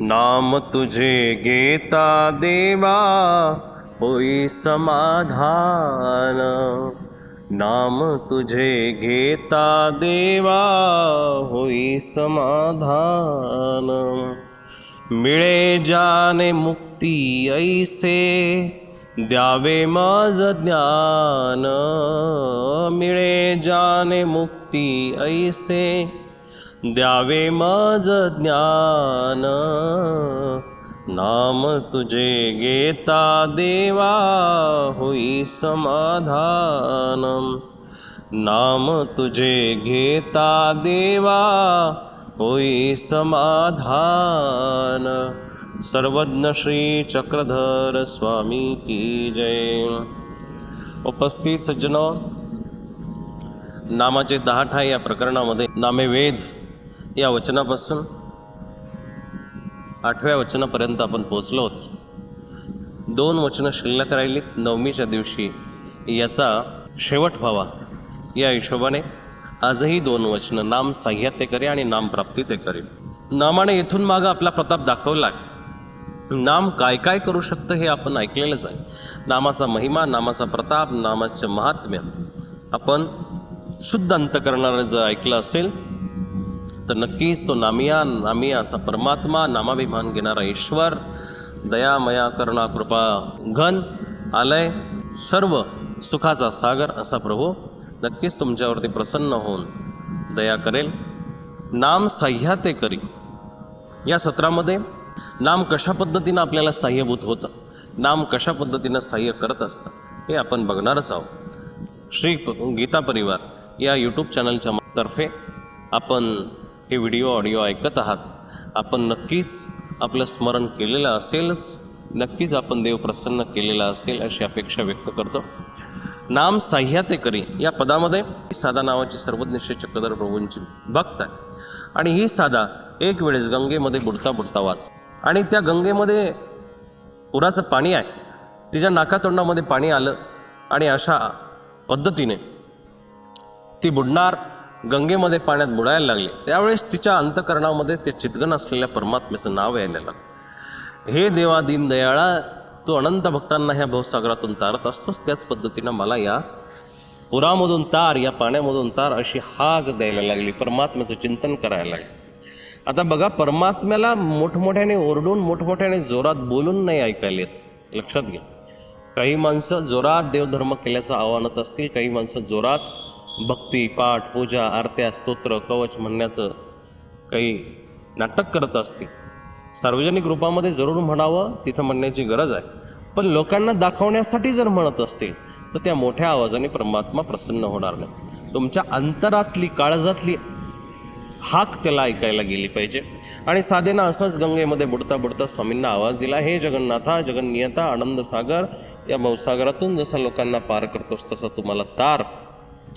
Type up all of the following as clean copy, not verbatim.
नाम तुझे घेता देवा होई समाधान। नाम तुझे घेता देवा होई समाधान। मिळे जाने मुक्ती ऐसे द्यावे मज ज्ञान। मिळे जाने मुक्ती ऐसे द्यावे मज ज्ञान। नाम तुझे घेता देवा होई समाधान। नाम तुझे घेता देवा होई समाधान। सर्वज्ञ श्री चक्रधर स्वामी की जय। उपस्थित सज्जनो, नामाचे 10 ठाई या प्रकरणामध्ये नामे वेद या वचनापासून 8व्या वचनापर्यंत आपण पोहोचलो होतो। 2 वचनं शिल्लक राहिलीत। नवमीच्या दिवशी याचा शेवट व्हावा या हिशोबाने आजही 2 वचनं, नाम साह्याते करे आणि नाम प्राप्ती ते करे। नामाने इथून मागं आपला प्रताप दाखवला। नाम काय काय करू शकतं हे आपण ऐकलेलंच आहे। नामाचा महिमा, नामाचा प्रताप, नामाचे महात्म्य आपण शुद्ध अंतकरणाने जर ऐकलं असेल तर नक्कीच तो नामी असा परमात्मा, नामाभिमान घेणारा ईश्वर, दयामया करुणा कृपा घन आलय, सर्व सुखाचा सागर असा प्रभू नक्कीच तुमच्यावरती प्रसन्न होऊन दया करेल। नाम साह्याते करी या सत्रामध्ये नाम कशा पद्धतीनं आपल्याला साह्यभूत होतं, नाम कशा पद्धतीनं साह्य करत असतं हे आपण बघणारच आहोत। श्री गीता परिवार या यूट्यूब चॅनलच्या तर्फे आपण हे व्हिडिओ ऑडिओ ऐकत आहात। आपण नक्कीच आपलं स्मरण केलेलं असेलच, नक्कीच आपण देव प्रसन्न केलेला असेल अशी अपेक्षा व्यक्त करतो। नाम साह्याते करी या पदामध्ये साधा नावाची सर्वज्ञ श्री चक्रधर प्रभूंची भक्त आहे आणि ही साधा एक वेळेस गंगेमध्ये बुडता बुडता वाच आणि त्या गंगेमध्ये पुराचं पाणी आहे, तिच्या नाकातोंडामध्ये पाणी आलं आणि अशा पद्धतीने ती बुडणार, गंगेमध्ये पाण्यात बुडायला लागली। त्यावेळेस तिच्या अंतकरणामध्ये ते चितगण असलेल्या परमात्म्याचं नाव यायला लागलं। हे देवा दीनदयाळा, तू अनंत भक्तांना ह्या भवसागरातून तारत असतोस, त्याच पद्धतीनं मला या पुरामधून तार, या पाण्यामधून तार अशी हाक द्यायला लागली, परमात्म्याचं चिंतन करायला लागले। आता बघा, परमात्म्याला मोठमोठ्याने ओरडून, मोठमोठ्याने जोरात बोलून नाही ऐकायला येत, लक्षात घ्या। काही माणसं जोरात देवधर्म केल्याचं आव्हानात असतील, काही माणसं जोरात भक्ती, पाठ, पूजा, आरत्या, स्तोत्र, कवच म्हणण्याचं काही नाटक करत असतील। सार्वजनिक रूपामध्ये जरूर म्हणावं, तिथं म्हणण्याची गरज आहे, पण लोकांना दाखवण्यासाठी जर म्हणत असतील तर त्या मोठ्या आवाजाने परमात्मा प्रसन्न होणार नाही। तुमच्या अंतरातली, काळजातली हाक त्याला ऐकायला गेली पाहिजे। आणि साधेनं असंच गंगेमध्ये बुडता बुडता स्वामींना आवाज दिला, हे जगन्नाथा, जगन्नियता, आनंद सागर, या भवसागरातून जसा लोकांना पार करतोस तसा तुम्हाला तार।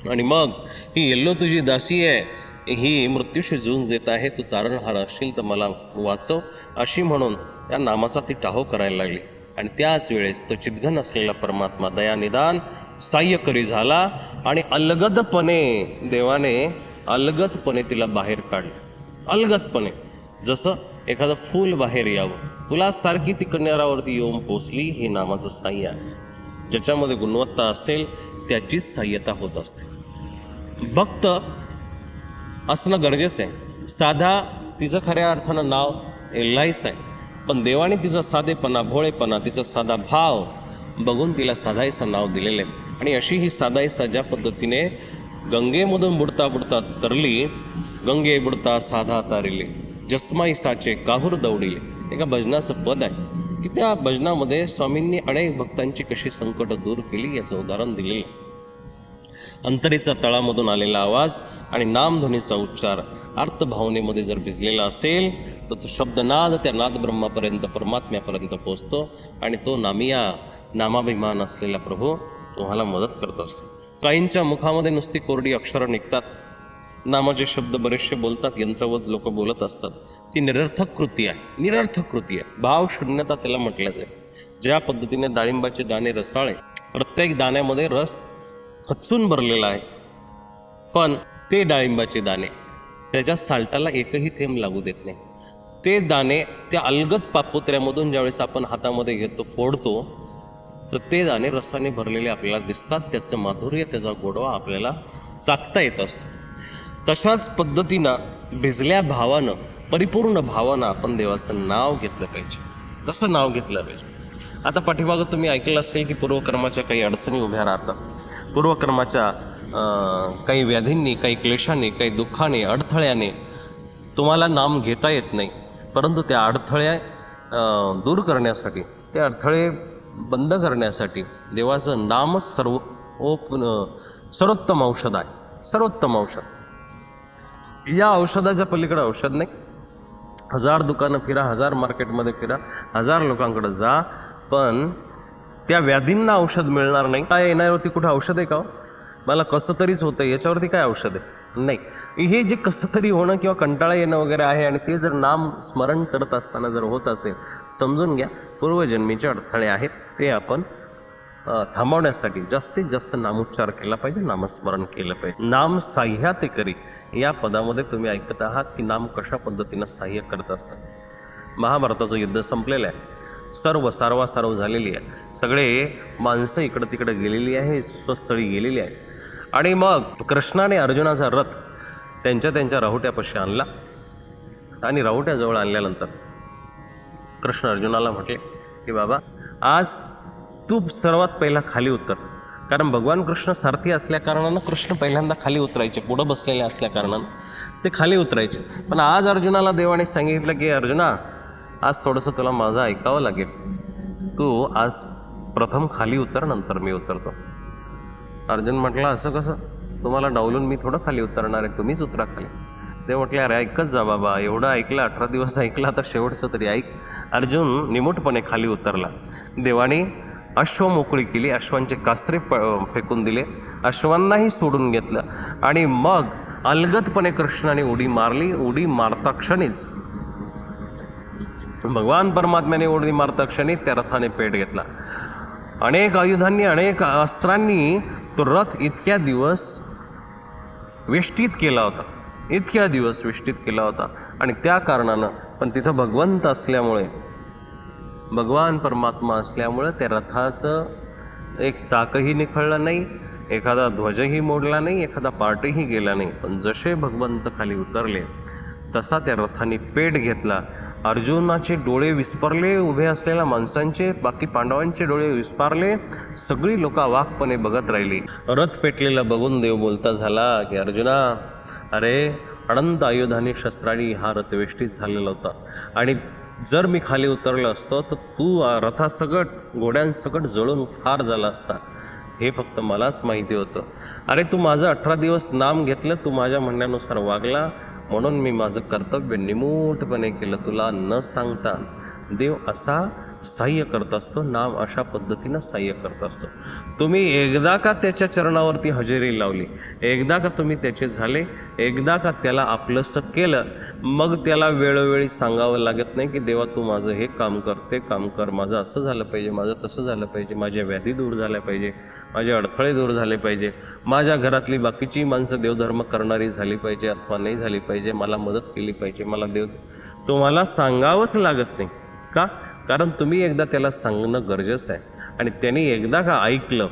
आणि मग ही येल्लो तुझी दासी आहे, ही मृत्यूशी झुंज देत आहे, तू तारणहार असशील तर मला वाचव, अशी म्हणून त्या नामाचा ती टाहो करायला लागली। आणि त्याच वेळेस तो चितघन असलेला परमात्मा दयानिदान साह्यकरी झाला आणि अलगदपणे, देवाने अलगदपणे तिला बाहेर काढलं। अलगदपणे, जसं एखादं फूल बाहेर यावं, तुला सारखी ती किनाऱ्यावरती येऊन पोचली, हे नामाचं साह्य आहे। ज्याच्यामध्ये गुणवत्ता असेल त्याचीच साह्यता होत असते। भक्त असणं गरजेचं आहे। साधा तिचं खऱ्या अर्थानं नाव एल्लाहीच आहे, पण देवाने तिचा साधेपणा, भोळेपणा, तिचा साधा भाव बघून तिला साधाईचं नाव दिलेलं आहे। आणि अशी ही साधाईसा ज्या पद्धतीने गंगेमधून बुडता बुडता तरली, गंगे बुडता साधा तारिले, जसमाईसाचे काहूर दौडिले, एका भजनाचं पद आहे की त्या भजनामध्ये स्वामींनी अनेक भक्तांची कशी संकट दूर केली याचं उदाहरण दिलेलं आहे। अंतरीचा तळामधून आलेला आवाज आणि नामध्वनीचा उच्चार अर्थभावनेमध्ये जर भिजलेला असेल तर तो शब्दनाद त्या नादब्रह्मापर्यंत, परमात्म्यापर्यंत पोचतो आणि तो नामाभिमान असलेला प्रभू तुम्हाला मदत करत असतो। काहींच्या मुखामध्ये नुसती कोरडी अक्षरं निघतात, नामाचे शब्द बरेचसे बोलतात, यंत्रवत लोक बोलत असतात, ती निरर्थक कृती आहे, निरर्थक कृती आहे, भावशून्यता त्याला म्हटलं जाईल। ज्या पद्धतीने डाळिंबाचे दाणे रसाळे, प्रत्येक दाण्यामध्ये रस खचून भरलेला आहे, पण ते डाळिंबाचे दाणे त्याच्या साल्टाला एकही थेंब लागू देत नाही। ते दाणे त्या अलगद पापुत्र्यामधून ज्यावेळेस आपण हातामध्ये घेतो, फोडतो, तर ते दाणे रसाने भरलेले आपल्याला दिसतात. त्याचं माधुर्य, त्याचा गोडवा आपल्याला चाखता येत असतो. तशाच पद्धतीनं भिजल्या भावानं, परिपूर्ण भावानं आपण देवाचं नाव घेतलं पाहिजे. तसं नाव घेतलं पाहिजे. आता पाठीमागं तुम्ही ऐकलं असेल की पूर्वकर्माच्या काही अडचणी उभ्या राहतात. पूर्वकर्माच्या काही व्याधींनी, काही क्लेशांनी, काही दुःखाने, अडथळ्याने तुम्हाला नाम घेता येत नाही. परंतु त्या अडथळे दूर करण्यासाठी, ते अडथळे बंद करण्यासाठी देवाचं नाम सर्वोत्तम औषध आहे. सर्वोत्तम औषध. या औषधाच्या पलीकडे औषध नाही. 1000 दुकानं फिरा, 1000 मार्केटमध्ये फिरा, 1000 लोकांकडे जा, पण त्या व्याधींना औषध मिळणार नाही. काय येण्यावरती कुठं औषध आहे का? मला कसं तरीच होतं, याच्यावरती काय औषध आहे? नाही. हे जे कसं तरी होणं किंवा कंटाळा येणं वगैरे आहे, आणि ते जर नाम स्मरण करत असताना जर होत असेल, समजून घ्या पूर्वजन्मीचे अडथळे आहेत. ते आपण थांबवण्यासाठी जास्तीत जास्त नामोच्चार केला पाहिजे, नामस्मरण केलं पाहिजे. नाम साह्या ते करी, या पदामध्ये तुम्ही ऐकत आहात की नाम कशा पद्धतीनं साह्य करत असतात. महाभारताचं युद्ध संपलेलं आहे. सारवासारव झालेली आहे. सगळे माणसं इकडं तिकडं गेलेली आहे, स्वस्थळी गेलेली आहेत. आणि मग कृष्णाने अर्जुनाचा रथ त्यांच्या राहुट्यापाशी आणला. आणि राहुट्याजवळ आणल्यानंतर कृष्ण अर्जुनाला म्हटले की बाबा, आज तू सर्वात पहिला खाली उतर. कारण भगवान कृष्ण सारथी असल्या कारणानं कृष्ण पहिल्यांदा खाली उतरायचे, पुढं बसलेले असल्या कारणानं ते खाली उतरायचे. पण आज अर्जुनाला देवाने सांगितलं की अर्जुना, आज थोडंसं तुला माझं ऐकावं लागेल. तू आज प्रथम खाली उतर, नंतर मी उतरतो. अर्जुन म्हटला, असं कसं? तुम्हाला डावलून मी थोडं खाली उतरणार आहे, तुम्हीच उतरा खाली. ते म्हटले, अरे ऐकत जा बाबा, एवढं ऐकलं, 18 दिवस ऐकलं, आता शेवटचं तरी ऐक. अर्जुन निमूटपणे खाली उतरला. देवाने अश्व मोकळी केली, अश्वांचे कासरे फेकून दिले, अश्वांनाही सोडून घेतलं. आणि मग अलगदपणे कृष्णाने उडी मारली. उडी मारता क्षणीच, भगवान परमात्म्याने उडी मारता क्षणी त्या रथाने पेट घेतला. अनेक आयुधांनी, अनेक अस्त्रांनी तो रथ इतक्या दिवस वेष्टित केला होता. आणि त्या कारणानं, पण तिथं भगवंत असल्यामुळे, भगवान परमात्मा असल्यामुळे त्या रथाचं एक चाकही निखळलं नाही, एखादा ध्वजही मोडला नाही, एखादा पार्टही गेला नाही. पण जसे भगवंत खाली उतरले तसा त्या रथाने पेट घेतला. अर्जुनाचे डोळे विस्परले, उभे असलेल्या माणसांचे, बाकी पांडवांचे डोळे विस्पारले. सगळी लोक अवाकपणे बघत राहिली. रथ पेटलेला बघून देव बोलता झाला की अर्जुना, अरे अनंत आयुधाने, शस्त्रांनी हा रथ वेष्टीत झालेला होता. आणि जर मी खाली उतरलो असतो तर तू रथासकट, घोड्यांसकट जळून फार झाला असता. हे फक्त मलाच माहिती होतं. अरे तू माझं 18 दिवस नाम घेतलं, तू माझ्या म्हणण्यानुसार वागला, म्हणून मी माझं कर्तव्य निमूटपणे केलं, तुला न सांगता. देव असा सहाय्य करत असतो, नाम अशा पद्धतीनं सहाय्य करत असतो. तुम्ही एकदा का त्याच्या चरणावरती हजेरी लावली, एकदा का तुम्ही त्याचे झाले, एकदा का त्याला आपलंसं केलं, मग त्याला वेळोवेळी सांगावं लागत नाही की देवा तू माझं हे काम कर, ते काम कर, माझं असं झालं पाहिजे, माझं तसं झालं पाहिजे, माझ्या व्याधी दूर झाल्या पाहिजे, माझे अडथळे दूर झाले पाहिजे, माझ्या घरातली बाकीची माणसं देवधर्म करणारी झाली पाहिजे अथवा नाही झाली पाहिजे, मला मदत केली पाहिजे, मला तुम्हाला सांगावंच लागत नाही. का? कारण तुम्ही एकदा त्याला सांगणं गरजेचं आहे. आणि त्यांनी एकदा का ऐकलं.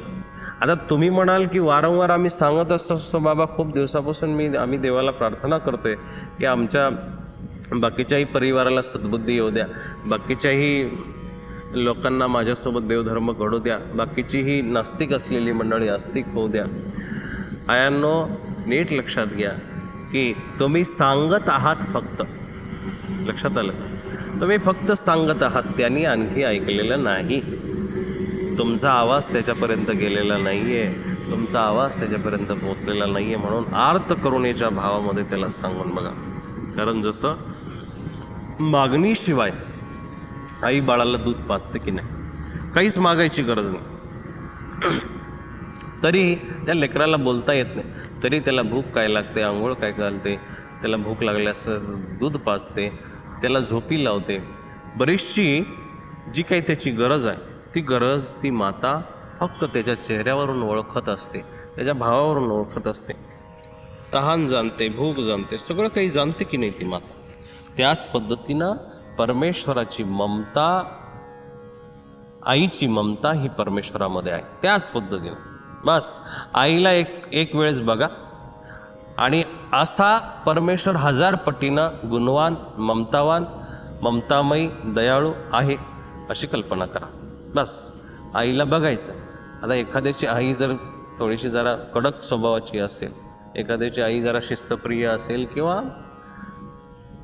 आता तुम्ही म्हणाल की वारंवार आम्ही सांगत असतो बाबा, खूप दिवसापासून आम्ही देवाला प्रार्थना करतोय की आमच्या बाकीच्याही परिवाराला सद्बुद्धी येऊ द्या, बाकीच्याही लोकांना माझ्यासोबत देवधर्म घडू द्या, बाकीचीही नास्तिक असलेली मंडळी आस्तिक होऊ द्या. आयांनो, नीट लक्षात घ्या की तुम्ही सांगत आहात, फक्त लक्षात आलं, तुम्ही फक्त सांगत आहात, त्यांनी आणखी ऐकलेलं नाही. तुमचा आवाज त्याच्यापर्यंत गेलेला नाही आहे, तुमचा आवाज त्याच्यापर्यंत पोचलेला नाही आहे. म्हणून आर्त करुणेच्या भावामध्ये त्याला सांगून बघा. कारण जसं मागणीशिवाय आई बाळाला दूध पाजते की नाही, काहीच मागायची गरज नाही, तरी त्या लेकराला बोलता येत नाही, तरी त्याला भूक काय लागते, आंघोळ काय घालते, त्याला भूक लागल्यास दूध पाजते, त्याला झोपी लावते. बरीचशी जी काही त्याची गरज आहे, ती गरज ती माता फक्त त्याच्या चेहऱ्यावरून ओळखत असते, त्याच्या भावावरून ओळखत असते. तहान जाणते, भूक जाणते, सगळं काही जाणते की नाही ती माता. त्याच पद्धतीनं परमेश्वराची ममता, आईची ममता ही परमेश्वरामध्ये आहे. त्याच पद्धतीनं बस आईला एक वेळेस बघा आणि असा परमेश्वर 1000 पटीनं गुणवान, ममतावान, ममतामयी, दयाळू आहे अशी कल्पना करा. बस आईला बघायचं. आता एखाद्याची आई जर थोडीशी जरा कडक स्वभावाची असेल, एखाद्याची आई जरा शिस्तप्रिय असेल किंवा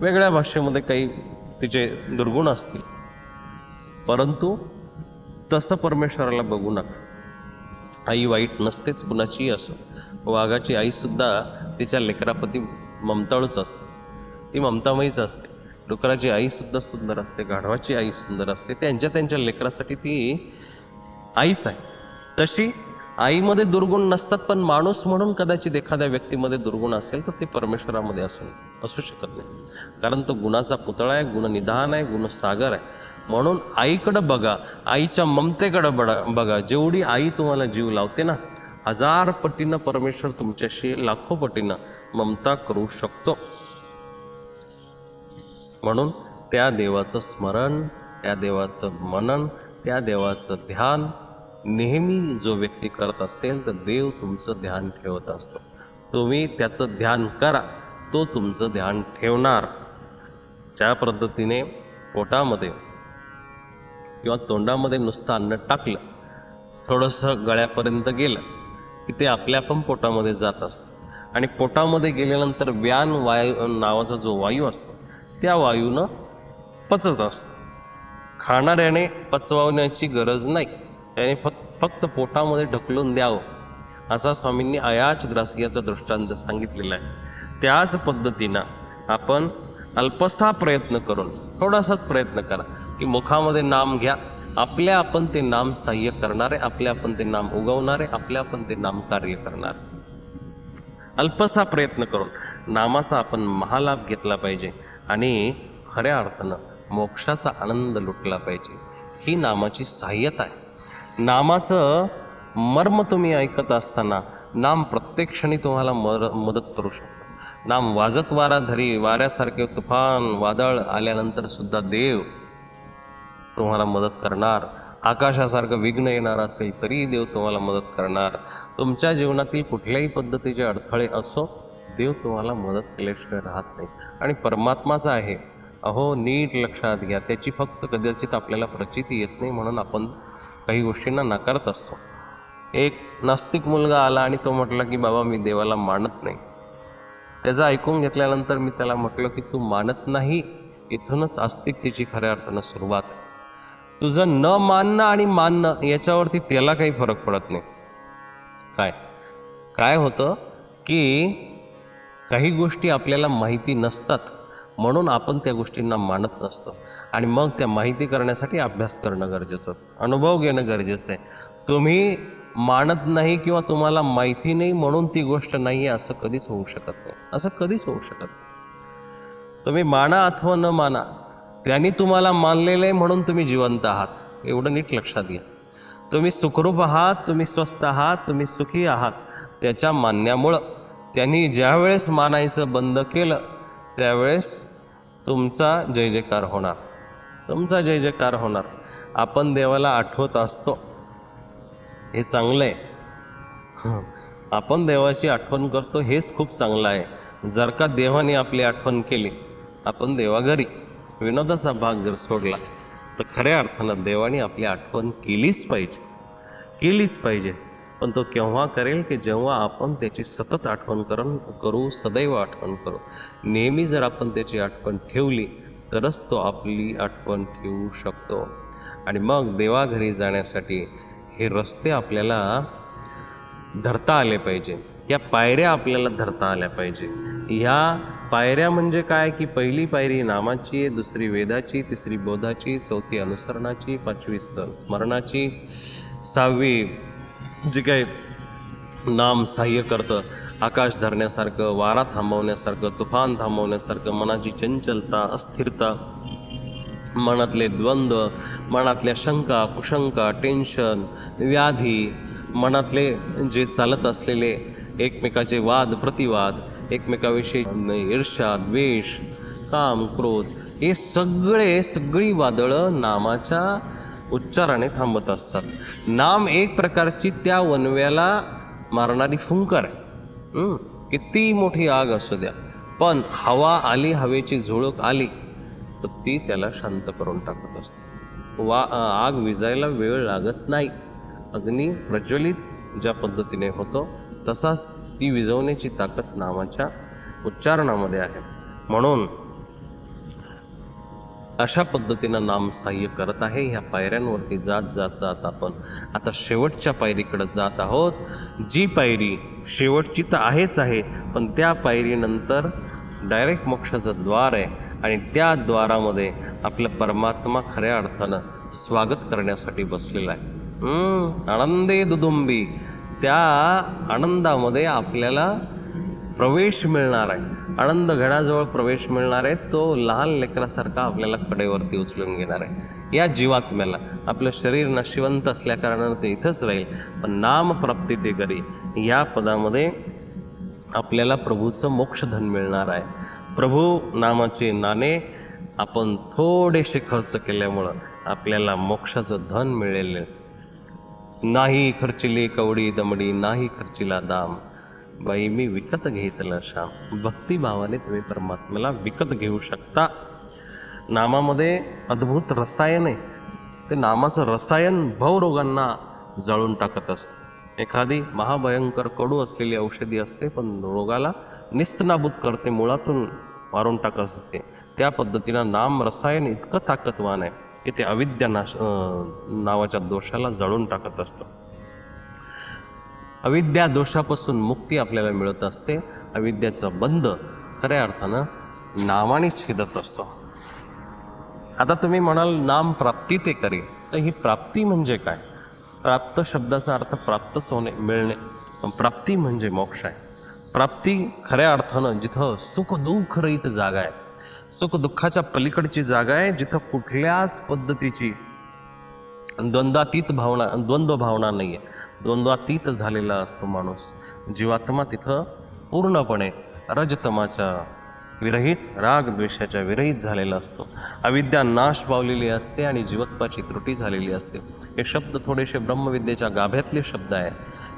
वेगळ्या भाषेमध्ये काही तिचे दुर्गुण असतील, परंतु तसं परमेश्वराला बघू नका. आई वाईट नसतेच, कुणाचीही असो. वाघाची आईसुद्धा तिच्या लेकराप्रती ममताळूच असते, ती ममतामयीच असते. डुकराची आईसुद्धा सुंदर असते, गाढवाची आई सुंदर असते. त्यांच्या लेकरासाठी ती आईच आहे. तशी आईमध्ये दुर्गुण नसतात, पण माणूस म्हणून कदाचित एखाद्या व्यक्तीमध्ये दुर्गुण असेल तर ते परमेश्वरामध्ये असू शकत नाही. कारण तो गुणाचा पुतळा आहे, गुणनिधान आहे, गुणसागर आहे. म्हणून आईकडं बघा, आईच्या ममतेकडं बघा. जेवढी आई तुम्हाला जीव लावते ना, 1000 पटीनं परमेश्वर तुमच्याशी लाखो पटीनं ममता करू शकतो. म्हणून त्या देवाचं स्मरण, त्या देवाचं मनन, त्या देवाचं ध्यान नेहमी जो व्यक्ती करत असेल तर देव तुमचं ध्यान ठेवत असतो. तुम्ही त्याचं ध्यान करा, तो तुमचं ध्यान ठेवणार. ज्या पद्धतीने पोटामध्ये किंवा तोंडामध्ये नुसतं अन्न टाकलं, थोडंसं गळ्यापर्यंत गेलं की ते आपल्या पण पोटामध्ये जात असतं. आणि पोटामध्ये गेल्यानंतर व्यान वायू नावाचा जो वायू असतो, त्या वायूनं पचत असतं. खाणाऱ्याने पचवण्याची गरज नाही, त्याने फक्त पोटामध्ये ढकलून द्यावं, असा स्वामींनी आयाच ग्रासियाचा दृष्टांत सांगितलेला आहे. त्याच पद्धतीनं आपण अल्पसा प्रयत्न करून, थोडासाच प्रयत्न करा की मुखामध्ये नाम घ्या. आपल्या आपण ते नाम सहाय्य करणारे, आपल्या आपण ते नाम उगवणारे, आपल्या आपण ते नाम कार्य करणारे. अल्पसा प्रयत्न करून नामाचा आपण महालाभ घेतला पाहिजे आणि खऱ्या अर्थानं मोक्षाचा आनंद लुटला पाहिजे. ही नामाची सहाय्यता आहे. नामाचं मर्म तुम्ही ऐकत असताना नाम प्रत्येक क्षणी तुम्हाला मदत करू शकतो. नाम वाजत वारा धरी, वाऱ्यासारखे तुफान वादळ आल्यानंतर सुद्धा देव तुम्हाला मदत करणार. आकाशासारखं विघ्न येणार असेल तरी देव तुम्हाला मदत करणार. तुमच्या जीवनातील कुठल्याही पद्धतीचे अडथळे असो, देव तुम्हाला मदत केल्याशिवाय राहत नाही. आणि परमात्माचा आहे, अहो नीट लक्षात घ्या. त्याची फक्त कदाचित आपल्याला प्रचिती येत नाही, म्हणून आपण काही गोष्टींना नाकारत असतो. एक नास्तिक मुलगा आला आणि तो म्हटला की बाबा मी देवाला मानत नाही. त्याचं ऐकून घेतल्यानंतर मी त्याला म्हटलं की तू मानत नाही, इथूनच आस्तिकतेची खऱ्या अर्थानं सुरुवात आहे. तुझं न मानणं आणि मानणं याच्यावरती त्याला काही फरक पडत नाही. काय होतं की काही गोष्टी आपल्याला माहिती नसतात, म्हणून आपण त्या गोष्टींना मानत नसतो. आणि मग त्या माहिती करण्यासाठी अभ्यास करणं गरजेचं असतं, अनुभव घेणं गरजेचं आहे. तुम्ही मानत नाही किंवा तुम्हाला माहिती नाही म्हणून ती गोष्ट नाही आहे असं कधीच होऊ शकत नाही. असं कधीच होऊ शकत नाही. तुम्ही माना अथवा न माना, त्यांनी तुम्हाला मानलेलं आहे म्हणून तुम्ही जिवंत आहात, एवढं नीट लक्षात घ्या. तुम्ही सुखरूप आहात, तुम्ही स्वस्थ आहात, तुम्ही सुखी आहात त्याच्या मानण्यामुळं. त्यांनी ज्यावेळेस मानायचं बंद केलं त्यावेळेस तुमचा जय जयकार होणार, तुमचा जय जयकार होणार. आपण देवाला आठवत असतो, हे चांगलं आहे. आपण देवाची आठवण करतो हेच खूप चांगलं आहे. जर का देवाने आपली आठवण केली, आपण देवाघरी विनोदाचा भाग जर सोडला, तर खऱ्या अर्थानं देवाने आपली आठवण केलीच पाहिजे. पण तो केव्हा करेल की जेव्हा आपण त्याची सतत आठवण करू, सदैव आठवण करू. नेहमी जर आपण त्याची आठवण ठेवली तरच तो आपली आठवण ठेवू शकतो. आणि मग देवाघरी जाण्यासाठी हे रस्ते आपल्याला धरता आले पाहिजे, या पायऱ्या आपल्याला धरता आल्या पाहिजे. ह्या पायऱ्या म्हणजे काय की पहिली पायरी नामाची, दुसरी वेदाची, तिसरी बोधाची, चौथी अनुसरणाची, पाचवी स्मरणाची, सहावी जे काही नाम सहाय्य करतं, आकाश धरण्यासारखं, वारा थांबवण्यासारखं, तुफान थांबवण्यासारखं, मनाची चंचलता, अस्थिरता, मनातले द्वंद्व, मनातल्या शंका, कुशंका, टेन्शन, व्याधी, मनातले जे चालत असलेले एकमेकाचे वाद प्रतिवाद, एकमेकाविषयी ईर्ष्या, द्वेष, काम, क्रोध हे सगळी वादळं नामाच्या उच्चाराने थांबत असतात. नाम एक प्रकारची त्या वनव्याला मारणारी फुंकर आहे. किती मोठी आग असू द्या, पण हवा आली, हवेची झुळूक आली तर ती त्याला शांत करून टाकत असते. आग विजायला वेळ लागत नाही. अग्नी प्रज्वलित ज्या पद्धतीने होतो तसाच ती विझवण्याची ताकद नामाच्या उच्चारणामध्ये आहे. म्हणून अशा पद्धतीनं नाम सहाय्य करत आहे. ह्या पायऱ्यांवरती जात आपण आता शेवटच्या पायरीकडे जात आहोत. जी पायरी शेवटची तर आहेच आहे, पण त्या पायरीनंतर डायरेक्ट मोक्षाचं द्वार आहे आणि त्या द्वारामध्ये आपलं परमात्मा खऱ्या अर्थानं स्वागत करण्यासाठी बसलेला आहे. आनंदे दुदुंबी, त्या आनंदामध्ये आपल्याला प्रवेश मिळणार आहे. आनंद घडाजवळ प्रवेश मिळणार आहे. तो लहान लेकरासारखा आपल्याला कडेवरती उचलून घेणार आहे. या जीवात्म्याला आपलं शरीर नशिवंत असल्याकारणानं ते इथंच राहील, पण नाम प्राप्ती ते करी या पदामध्ये आपल्याला प्रभूचं मोक्षधन मिळणार आहे. प्रभू नामाचे नाणे आपण थोडेसे खर्च केल्यामुळं आपल्याला मोक्षाचं धन मिळेल. नाही खर्चिली कवडी दमडी, नाही खर्चिला दाम, बाई मी विकत घेतलं श्याम. भक्तिभावाने तुम्ही परमात्म्याला विकत घेऊ शकता. नामामध्ये अद्भुत रसायन आहे. ते नामाचं रसायन भवरोगांना जळून टाकत असतं. एखादी महाभयंकर कडू असलेली औषधी असते, पण रोगाला निस्तनाबूत करते, मुळातून मारून टाकत असते. त्या पद्धतीनं नाम रसायन इतकं ताकदवान आहे की ते अविद्या नावाच्या दोषाला जळून टाकत असतं. अविद्या दोषापासून मुक्ती आपल्याला मिळत असते. अविद्याचा बंध खऱ्या अर्थानं नामाने छेदत असतो. आता तुम्ही म्हणाल नाम प्राप्ती ते करेल, तर ही प्राप्ती म्हणजे काय? प्राप्त शब्दाचा अर्थ प्राप्तच होणे, मिळणे. पण प्राप्ती म्हणजे मोक्ष आहे. प्राप्ती खऱ्या अर्थानं जिथं सुख दुःख रहित जागा आहे, सुख दुःखाच्या पलीकडची जागा आहे, जिथं कुठल्याच पद्धतीची द्वंद्व भावना नाही आहे. द्वंद्वातीत झालेला असतो माणूस. जीवात्मा तिथं पूर्णपणे रजतमाच्या विरहित, राग द्वेषाच्या विरहित झालेला असतो. अविद्या नाश पावलेली असते आणि जीवत्वाची त्रुटी झालेली असते. हे शब्द थोडेसे ब्रह्मविद्येच्या गाभ्यातले शब्द आहे.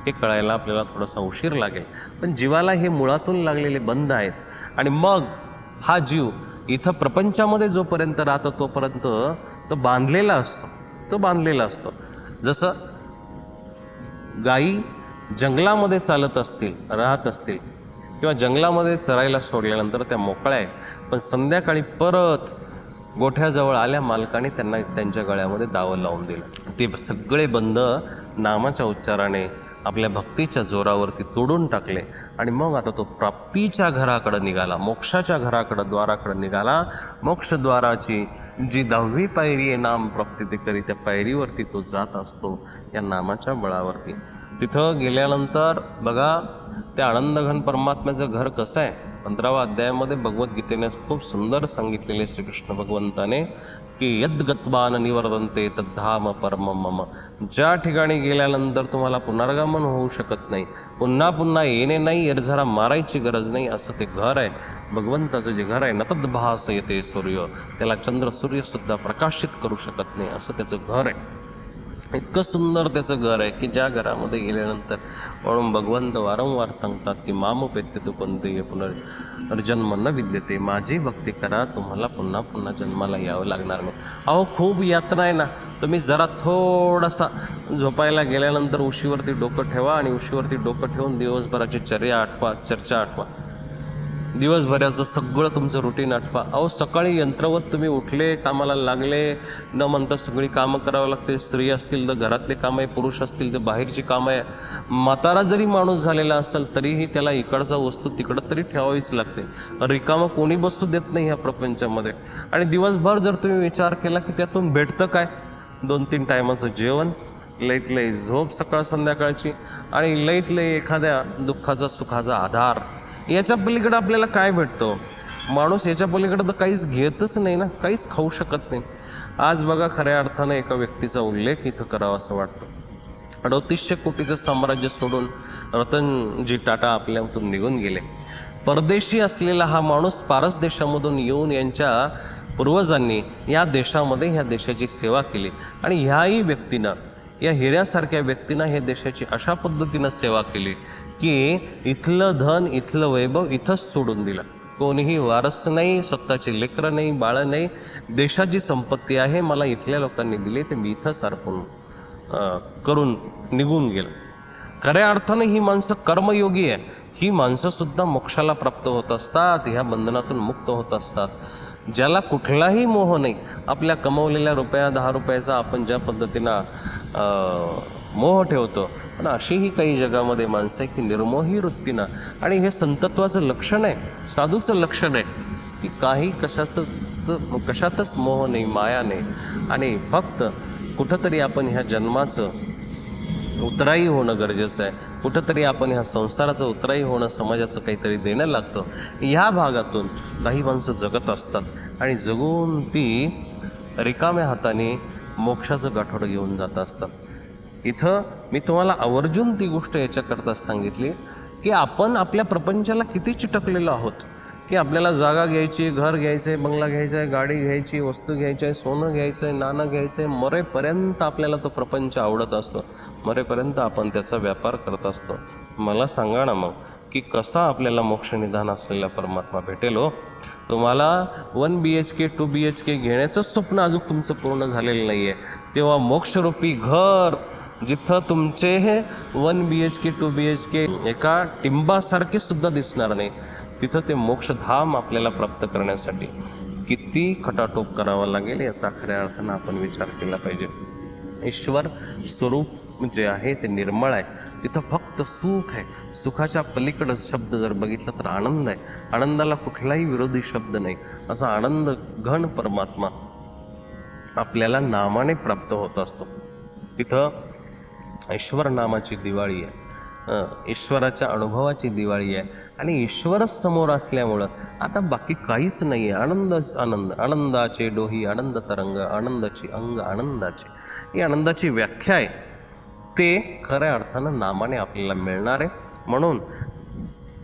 हे कळायला आपल्याला थोडासा उशीर लागेल, पण जीवाला हे मुळातून लागलेले बंध आहेत. आणि मग हा जीव इथं प्रपंचामध्ये जोपर्यंत राहतो तोपर्यंत तो बांधलेला असतो. जसं गायी जंगलामध्ये चालत असतील, राहत असतील, किंवा जंगलामध्ये चरायला सोडल्यानंतर त्या मोकळ्या आहे, पण संध्याकाळी परत गोठ्याजवळ आल्या मालकाने त्यांना त्यांच्या गळ्यामध्ये दावं लावून दिलं. ते सगळे बंध नामाच्या उच्चाराने आपल्या भक्तीच्या जोरावरती तोडून टाकले आणि मग आता तो प्राप्तीच्या घराकडं निघाला, मोक्षाच्या घराकडं, द्वाराकडं निघाला. मोक्षद्वाराची जी 10वी पायरी आहे नाम प्राप्ती ते करी, त्या पायरीवरती तो जात असतो या नामाच्या बळावरती. तिथं गेल्यानंतर बघा त्या आनंदघन परमात्म्याचं घर कसं आहे. 15व्या अध्यायामध्ये भगवद्गीतेने खूप सुंदर सांगितलेले श्रीकृष्ण भगवंताने की यद्गत्वान निवर्तन्ते तद्धाम परम मम. ज्या ठिकाणी गेल्यानंतर तुम्हाला पुनर्गमन होऊ शकत नाही, पुन्हा पुन्हा येणे नाही, एरझारा मारायची गरज नाही, असं ते घर आहे. भगवंताचं जे घर आहे न तद्भास येते सूर्य, त्याला चंद्र सूर्यसुद्धा प्रकाशित करू शकत नाही, असं त्याचं घर आहे. इतकं सुंदर त्याचं घर आहे की ज्या घरामध्ये गेल्यानंतर, म्हणून भगवंत वारंवार सांगतात की मामोपेत्य तू कोणते पुनर्जन्म न विद्यते, माझी भक्ती करा, तुम्हाला पुन्हा पुन्हा जन्माला यावं लागणार नाही. अहो खूप यातना आहे ना. तुम्ही जरा थोडासा झोपायला गेल्यानंतर उशीवरती डोकं ठेवा आणि उशीवरती डोकं ठेवून दिवसभराची चर्चा आठवा. दिवसभराचं सगळं तुमचं रुटीन आठवा. अहो सकाळी यंत्रवत तुम्ही उठले, कामाला लागले, न म्हणता सगळी कामं करावं लागते. स्त्री असतील तर घरातले कामं आहे, पुरुष असतील तर बाहेरची कामं आहे. म्हातारा जरी माणूस झालेला असेल तरीही त्याला इकडचा वस्तू तिकडं तरी ठेवावीच लागते. रिकामं कोणी बसू देत नाही ह्या प्रपंचामध्ये. आणि दिवसभर जर तुम्ही विचार केला की त्यातून भेटतं काय? 2-3 टायमाचं जेवण, लईत लई झोप सकाळ संध्याकाळची, आणि लईत लई एखाद्या दुःखाचा सुखाचा आधार. याच्या पलीकडं आपल्याला काय भेटतं? माणूस याच्या पलीकडं तर काहीच घेतच नाही ना, काहीच खाऊ शकत नाही. आज बघा खऱ्या अर्थानं एका व्यक्तीचा उल्लेख इथं करावा असं वाटतं. 3800 कोटीचं साम्राज्य सोडून रतनजी टाटा आपल्यातून निघून गेले. परदेशी असलेला हा माणूस पारस देशामधून येऊन यांच्या पूर्वजांनी या देशामध्ये ह्या देशाची सेवा केली आणि ह्याही व्यक्तीनं, या हिऱ्यासारख्या व्यक्तीनं ह्या देशाची अशा पद्धतीनं सेवा केली की इथलं धन, इथलं वैभव इथंच सोडून दिलं. कोणीही वारस नाही, स्वतःची लेकरं नाही, बाळं नाही. देशाची संपत्ती आहे, मला इथल्या लोकांनी दिली, ते मी इथंच अर्पण करून निघून गेलं. खऱ्या अर्थानं ही माणसं कर्मयोगी आहे. ही माणसंसुद्धा मोक्षाला प्राप्त होत असतात, ह्या बंधनातून मुक्त होत असतात. ज्याला कुठलाही मोह नाही, आपल्या कमवलेल्या रुपया 10 रुपयाचा आपण ज्या पद्धतीनं मोह ठेवतो, पण अशीही काही जगामध्ये माणसं आहे की निर्मोही वृत्तीनं, आणि हे संतत्वाचं लक्षण आहे, साधूचं लक्षण आहे की काही कशातच मोह नाही, माया नाही, आणि फक्त कुठंतरी आपण ह्या जन्माचं उतराई होणं गरजेचं आहे. कुठंतरी आपण ह्या संसाराचं उतराई होणं, समाजाचं काहीतरी देणं लागतं. ह्या भागातून काही माणसं जगत असतात आणि जगून ती रिकाम्या हाताने मोक्षाचं गाठोडं घेऊन जात असतात. इथं मी तुम्हाला आवर्जून ती गोष्ट याच्याकरता सांगितली की आपण आपल्या प्रपंचाला किती चिटकलेलो आहोत, की आपल्याला जागा घ्यायची, घर घ्यायचं आहे, बंगला घ्यायचा आहे, गाडी घ्यायची, वस्तू घ्यायची आहे, सोनं घ्यायचं आहे, नाणं घ्यायचं आहे. मरेपर्यंत आपल्याला तो प्रपंच आवडत असतो, मरेपर्यंत आपण त्याचा व्यापार करत असतो. मला सांगा ना मग की कसा आपल्याला मोक्षनिधान असलेला परमात्मा भेटेल हो? तुम्हाला 1 BHK 2 BHK घेण्याचंच स्वप्न अजून तुमचं पूर्ण झालेलं नाही आहे, तेव्हा मोक्षरूपी घर, जिथं तुमचे हे 1 BHK 2 BHK एका टिंबासारखे सुद्धा दिसणार नाही, तिथं ते मोक्षधाम आपल्याला प्राप्त करण्यासाठी किती खटाटोप करावा लागेल याचा खऱ्या अर्थानं आपण विचार केला पाहिजे. ईश्वर स्वरूप जे आहे ते निर्मळ आहे, तिथं फक्त सुख आहे. सुखाच्या पलीकडं शब्द जर बघितला तर आनंद आहे. आनंदाला कुठलाही विरोधी शब्द नाही. असा आनंद घन परमात्मा आपल्याला नामाने प्राप्त होत असतो. तिथं ईश्वर नामाची दिवाळी आहे, ईश्वराच्या अनुभवाची दिवाळी आहे, आणि ईश्वरच समोर असल्यामुळं आता बाकी काहीच नाही आहे. आनंदच आनंद, आनंदाचे डोही आनंद तरंग, आनंदाची अंग आनंदाचे. ही आनंदाची व्याख्या आहे, ते खऱ्या अर्थानं नामाने आपल्याला मिळणार आहे. म्हणून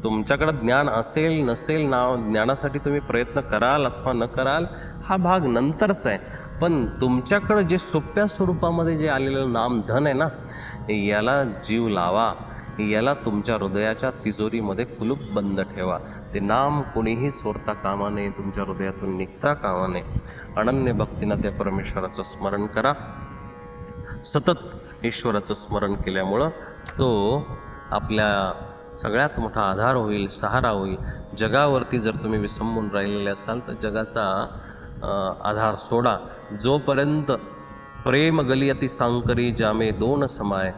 तुमच्याकडं ज्ञान असेल नसेल, ज्ञानासाठी तुम्ही प्रयत्न कराल अथवा न कराल हा भाग नंतरचा आहे, पण तुमच्याकडं जे सोप्या स्वरूपामध्ये जे आलेलं नामधन आहे ना, याला जीव लावा, याला तुमच्या हृदयाच्या तिजोरीमध्ये कुलूप बंद ठेवा. ते नाम कोणीही चोरता कामा नये, तुमच्या हृदयातून निघता कामा नये. अनन्य भक्तीनं त्या परमेश्वराचं स्मरण करा. सतत ईश्वराचं स्मरण केल्यामुळं तो आपल्या सगळ्यात मोठा आधार होईल, सहारा होईल. जगावरती जर तुम्ही विसंबून राहिलेले असाल तर जगाचा आधार सोडा. जोपर्यंत प्रेम गली अति सांकरी जामे दोन समाय.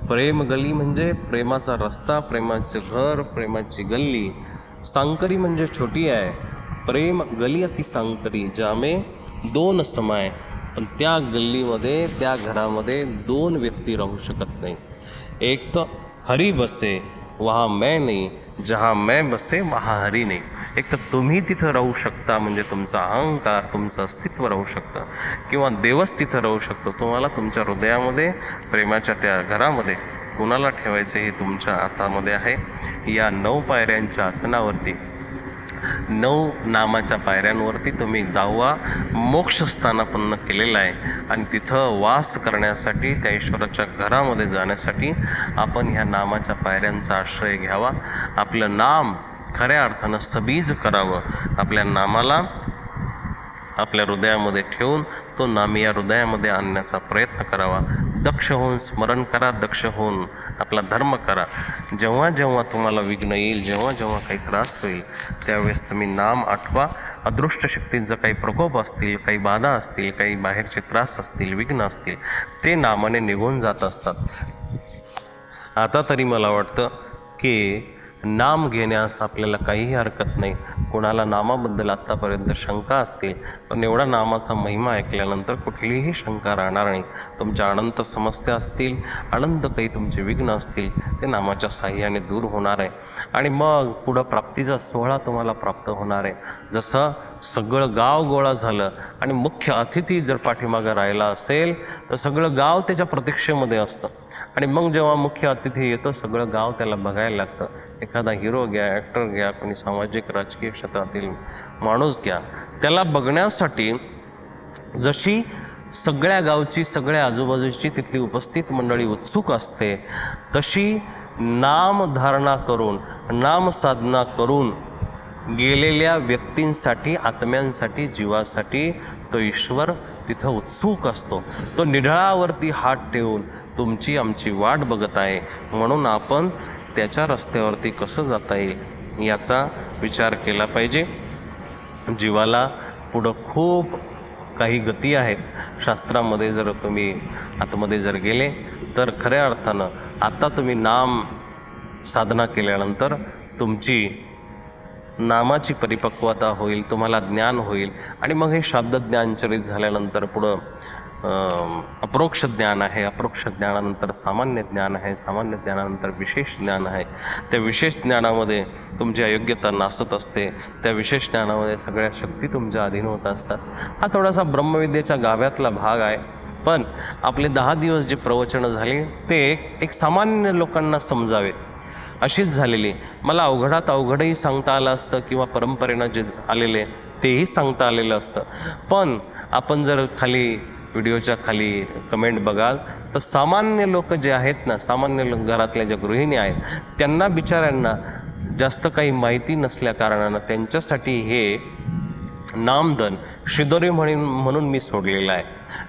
प्रेम गली म्हणजे प्रेमाचा रस्ता, प्रेमाचे घर, प्रेमाची गल्ली. सांकरी म्हणजे छोटी आहे. प्रेम गली अति सांकरी जामे दोन समाय. पण त्या गल्लीमध्ये, त्या घरामध्ये 2 व्यक्ती राहू शकत नाही. एक तर हरी बसे वहाँ मैं नहीं, जहाँ मैं बसे वहाँ हरी नाही. एक तर तुम्ही तिथं राहू शकता, म्हणजे तुमचा अहंकार, तुमचं अस्तित्व राहू शकतं, किंवा देवच तिथं राहू शकतो. तुम्हाला तुमच्या हृदयामध्ये, प्रेमाच्या त्या घरामध्ये कुणाला ठेवायचं हे तुमच्या हातामध्ये आहे. या 9 पायऱ्यांच्या आसनावरती, 9 नामाच्या पायऱ्यांवरती तुम्ही 10वा मोक्षस्थानापन्न केलेलं आहे, आणि तिथं वास करण्यासाठी, त्या ईश्वराच्या घरामध्ये जाण्यासाठी आपण ह्या नामाच्या पायऱ्यांचा आश्रय घ्यावा. आपलं नाम खऱ्या अर्थानं सबीज करावं. आपल्या नामाला आपल्या हृदयामध्ये ठेवून तो नाम या हृदयामध्ये आणण्याचा प्रयत्न करावा. दक्ष होऊन स्मरण करा, दक्ष होऊन आपला धर्म करा. जेव्हा जेव्हा तुम्हाला विघ्न येईल, जेव्हा जेव्हा काही त्रास होईल, त्यावेळेस तुम्ही नाम आठवा. अदृष्ट शक्तींचा काही प्रकोप असतील, काही बाधा असतील, काही बाहेरचे त्रास असतील, विघ्न असतील, ते नामाने निघून जात असतात. आता तरी मला वाटतं की नाम घेण्यास आपल्याला काहीही हरकत नाही. कोणाला नामाबद्दल आत्तापर्यंत शंका असतील, पण एवढा नामाचा महिमा ऐकल्यानंतर कुठलीही शंका राहणार नाही. तुमच्या अनंत समस्या असतील, अनंत काही तुमचे विघ्न असतील, ते नामाच्या साह्याने दूर होणार आहे, आणि मग पुढं प्राप्तीचा सोहळा तुम्हाला प्राप्त होणार आहे. जसं सगळं गाव गोळा झालं आणि मुख्य अतिथी जर पाठीमागं राहिला असेल तर सगळं गाव त्याच्या प्रतीक्षेमध्ये असतं, आणि मग जेव्हा मुख्य अतिथी येतो सगळं गाव त्याला बघायला लागतं. एखादा हिरो घ्या, ॲक्टर घ्या, कोणी सामाजिक राजकीय क्षेत्रातील माणूस घ्या, त्याला बघण्यासाठी जशी सगळ्या गावची, सगळ्या आजूबाजूची तिथली उपस्थित मंडळी उत्सुक असते, तशी नामधारणा करून, नामसाधना करून गेलेल्या व्यक्तींसाठी, आत्म्यांसाठी, जीवासाठी तो ईश्वर तिथं उत्सुक असतो. तो निढळावरती हात ठेवून तुमची आमची वाट बघत आहे. म्हणून आपण त्याच्या रस्त्यावरती कसं जाता येईल याचा विचार केला पाहिजे. जीवाला पुढं खूप काही गती आहेत. शास्त्रामध्ये जर तुम्ही आतमध्ये जर गेले तर खऱ्या अर्थानं आता तुम्ही नाम साधना केल्यानंतर तुमची नामाची परिपक्वता होईल, तुम्हाला ज्ञान होईल. आणि मग हे शब्दज्ञानचरित झाल्यानंतर पुढं अप्रोक्ष ज्ञान आहे, अप्रोक्ष ज्ञानानंतर सामान्य ज्ञान आहे, सामान्य ज्ञानानंतर विशेष ज्ञान आहे. त्या विशेष ज्ञानामध्ये तुमची अयोग्यता नासत असते. त्या विशेष ज्ञानामध्ये सगळ्या शक्ती तुमच्या अधीन होत असतात. हा थोडासा ब्रह्मविद्येच्या गाभ्यातला भाग आहे. पण आपले 10 दिवस जे प्रवचनं झाली ते एक सामान्य लोकांना समजावेत अशीच झालेली. मला अवघडात अवघडही सांगता आलं असतं किंवा परंपरेनं जे आलेले तेही सांगता आलेलं असतं. पण आपण जर खाली व्हिडिओच्या खाली कमेंट बघाल तर सामान्य लोक जे आहेत ना, सामान्य लोक घरातल्या ज्या गृहिणी आहेत, त्यांना बिचाऱ्यांना जास्त काही माहिती नसल्या कारणानं त्यांच्यासाठी हे नामधन शिदोरी म्हणून मी सोडलेलं आहे.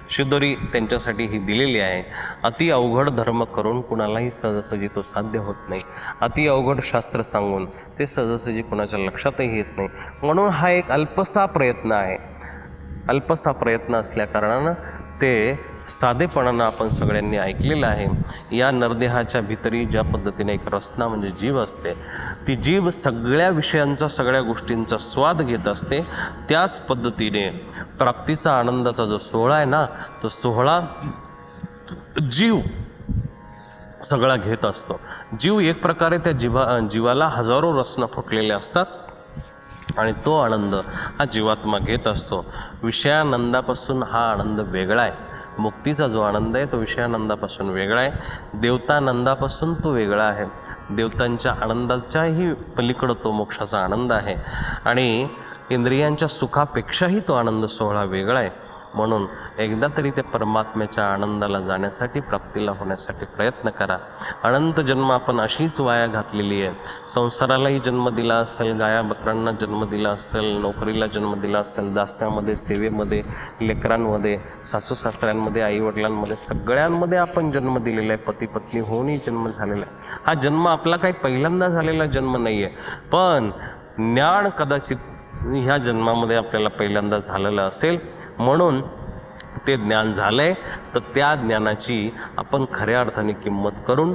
शिदोरी त्यांच्यासाठी ही दिलेली आहे. अति अवघड धर्म करून कुणालाही सहजासहजी तो साध्य होत नाही. अति अवघड शास्त्र सांगून ते सहजासहजी कुणाच्या लक्षातही येत नाही. म्हणून हा एक अल्पसा प्रयत्न आहे. अल्पसा प्रयत्न असल्या कारणानं ते साधेपणानं आपण सगळ्यांनी ऐकलेलं आहे. या नरदेहाच्या भितरी ज्या पद्धतीने एक रसना म्हणजे जीव असते, ती जीव सगळ्या विषयांचा, सगळ्या गोष्टींचा स्वाद घेत असते. त्याच पद्धतीने प्राप्तीचा आनंदाचा जो सोहळा आहे ना, तो सोहळा जीव सगळा घेत असतो. जीव एक प्रकारे त्या जीवाला हजारो रसना फुटलेल्या असतात आणि तो आनंद हा जीवात्मा घेत असतो. विषयानंदापासून हा आनंद वेगळा आहे. मुक्तीचा जो आनंद आहे तो विषयानंदापासून वेगळा आहे. देवतानंदापासून तो वेगळा आहे. देवतांच्या आनंदाच्याही पलीकडं तो मोक्षाचा आनंद आहे. आणि इंद्रियांच्या सुखापेक्षाही तो आनंद सोहळा वेगळा आहे. म्हणून एकदा तरी त्या परमात्म्याच्या आनंदाला जाण्यासाठी, प्राप्तीला होण्यासाठी प्रयत्न करा. अनंत जन्म आपण अशीच वाया घातलेली आहे. संसारालाही जन्म दिला असेल, गाया बकरांना जन्म दिला असेल, नोकरीला जन्म दिला असेल, दास्यामध्ये, सेवेमध्ये, लेकरांमध्ये, सासू सासऱ्यांमध्ये, आईवडिलांमध्ये, सगळ्यांमध्ये आपण जन्म दिलेला आहे. पती पत्नी होऊनही जन्म झालेला आहे. हा जन्म आपला काही पहिल्यांदा झालेला जन्म नाही आहे. पण ज्ञान कदाचित ह्या जन्मामध्ये आपल्याला पहिल्यांदा झालेलं असेल. म्हणून ते ज्ञान झालं आहे तर त्या ज्ञानाची आपण खऱ्या अर्थाने किंमत करून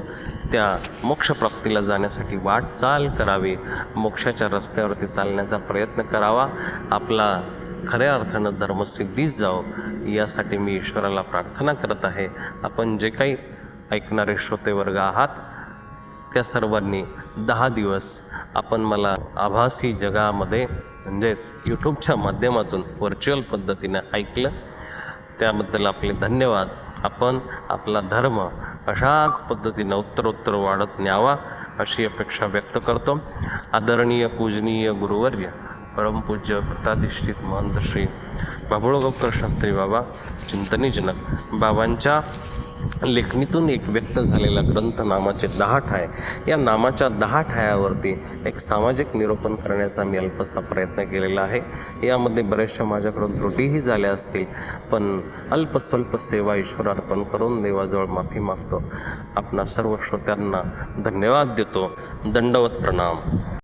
त्या मोक्षप्राप्तीला जाण्यासाठी वाटचाल करावी. मोक्षाच्या रस्त्यावरती चालण्याचा प्रयत्न करावा. आपला खऱ्या अर्थानं धर्मसिद्धीच जावं यासाठी मी ईश्वराला प्रार्थना करत आहे. आपण जे काही ऐकणारे श्रोतेवर्ग आहात त्या सर्वांनी 10 दिवस आपण मला आभासी जगामध्ये म्हणजेच यूट्यूबच्या माध्यमातून व्हर्च्युअल पद्धतीनं ऐकलं त्याबद्दल आपले धन्यवाद. आपण आपला धर्म अशाच पद्धतीनं उत्तरोत्तर वाढत न्यावा अशी अपेक्षा व्यक्त करतो. आदरणीय पूजनीय गुरुवर्य परमपूज्य पट्टाधिष्ठित महंत श्री बाभुळगावकर शास्त्री बाबा चिंतनीजनक बाबांच्या लेखणीतून एक व्यक्त झालेला ग्रंथ नामाचे 10 ठाय. या नामाच्या 10 ठायावरती एक सामाजिक निरूपण करण्याचा मी अल्पसा प्रयत्न केलेला आहे. यामध्ये बऱ्याचशा माझ्याकडून त्रुटीही झाल्या असतील, पण अल्पस्वल्प सेवा ईश्वरार्पण करून देवाजवळ माफी मागतो. आपणा सर्व श्रोत्यांना धन्यवाद देतो. दंडवत प्रणाम.